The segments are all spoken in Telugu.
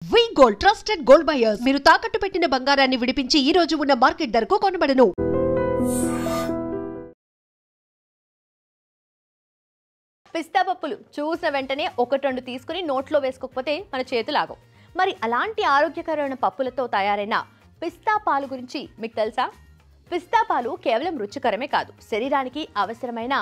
వి గోల్డ్ ట్రస్టెడ్ గోల్డ్ బయర్స్ మీరు తాకట్టు పెట్టిన బంగారాన్ని విడిపించి ఈ రోజు ఉన్న మార్కెట్ ధరకు కొనబడను. పిస్తా పప్పులు చూసిన వెంటనే ఒకటి రెండు తీసుకుని నోట్లో వేసుకోకపోతే మన చేతులు ఆగవు. మరి అలాంటి ఆరోగ్యకరమైన పప్పులతో తయారైన పిస్తా పాలు గురించి మీకు తెలుసా? పిస్తా పాలు కేవలం రుచికరమే కాదు, శరీరానికి అవసరమైన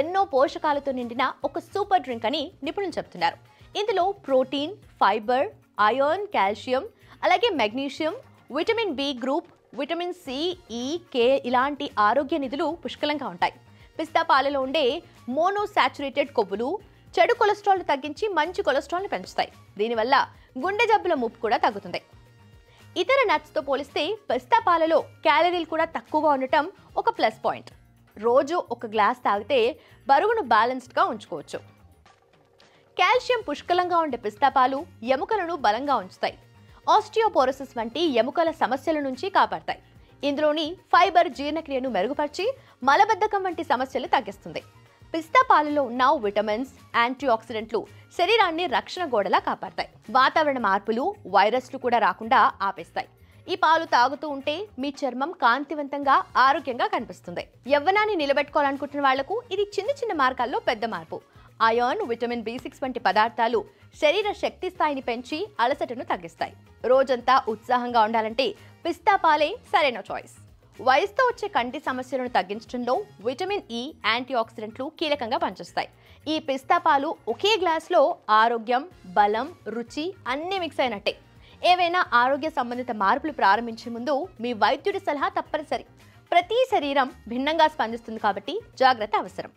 ఎన్నో పోషకాలతో నిండిన ఒక సూపర్ డ్రింక్ అని నిపుణులు చెప్తున్నారు. ఇందులో ప్రోటీన్, ఫైబర్, ఐరన్, కాల్షియం, అలాగే magnesium, vitamin B group, vitamin C, E, K ఇలాంటి ఆరోగ్య నిధులు పుష్కలంగా ఉంటాయి. పిస్తా పాలలో ఉండే మోనోసాచురేటెడ్ కొవ్వులు చెడు కొలెస్ట్రాల్ను తగ్గించి మంచి కొలెస్ట్రాల్ని పెంచుతాయి. దీనివల్ల గుండె జబ్బుల ముప్పు కూడా తగ్గుతుంది. ఇతర నట్స్తో పోలిస్తే పిస్తా పాలలో క్యాలరీలు కూడా తక్కువగా ఉండటం ఒక ప్లస్ పాయింట్. రోజు ఒక గ్లాస్ తాగితే బరువును బ్యాలెన్స్డ్గా ఉంచుకోవచ్చు. కాల్షియం పుష్కలంగా ఉండే పిస్తా పాలు ఎముకలను బలంగా ఉంచుతాయి. ఆస్టియోపోరోసిస్ వంటి ఎముకల సమస్యల నుంచి కాపాడతాయి. ఇందులోని ఫైబర్ జీర్ణక్రియను మెరుగుపరిచి మలబద్ధకం వంటి సమస్యలు తగ్గిస్తుంది. పిస్తా పాలలో ఉన్న విటమిన్స్, యాంటీ ఆక్సిడెంట్లు శరీరాన్ని రక్షణ గోడలా కాపాడతాయి. వాతావరణ మార్పులు, వైరస్లు కూడా రాకుండా ఆపేస్తాయి. ఈ పాలు తాగుతూ ఉంటే మీ చర్మం కాంతివంతంగా, ఆరోగ్యంగా కనిపిస్తుంది. యవ్వనాన్ని నిలబెట్టుకోవాలనుకుంటున్న వాళ్లకు ఇది చిన్న చిన్న మార్గాల్లో పెద్ద మార్పు. ఐరన్, విటమిన్ B6 వంటి పదార్థాలు శరీర శక్తి స్థాయిని పెంచి అలసటను తగ్గిస్తాయి. రోజంతా ఉత్సాహంగా ఉండాలంటే పిస్తా పాలే సరైన చాయిస్. వయసుతో వచ్చే కంటి సమస్యలను తగ్గించడంలో విటమిన్ ఈ, యాంటీ ఆక్సిడెంట్లు కీలకంగా పనిచేస్తాయి. ఈ పిస్తా పాలు ఒకే గ్లాసులో ఆరోగ్యం, బలం, రుచి అన్నీ మిక్స్ అయినట్టే. ఏవైనా ఆరోగ్య సంబంధిత మార్పులు ప్రారంభించే ముందు మీ వైద్యుడి సలహా తప్పనిసరి. ప్రతి శరీరం భిన్నంగా స్పందిస్తుంది కాబట్టి జాగ్రత్త అవసరం.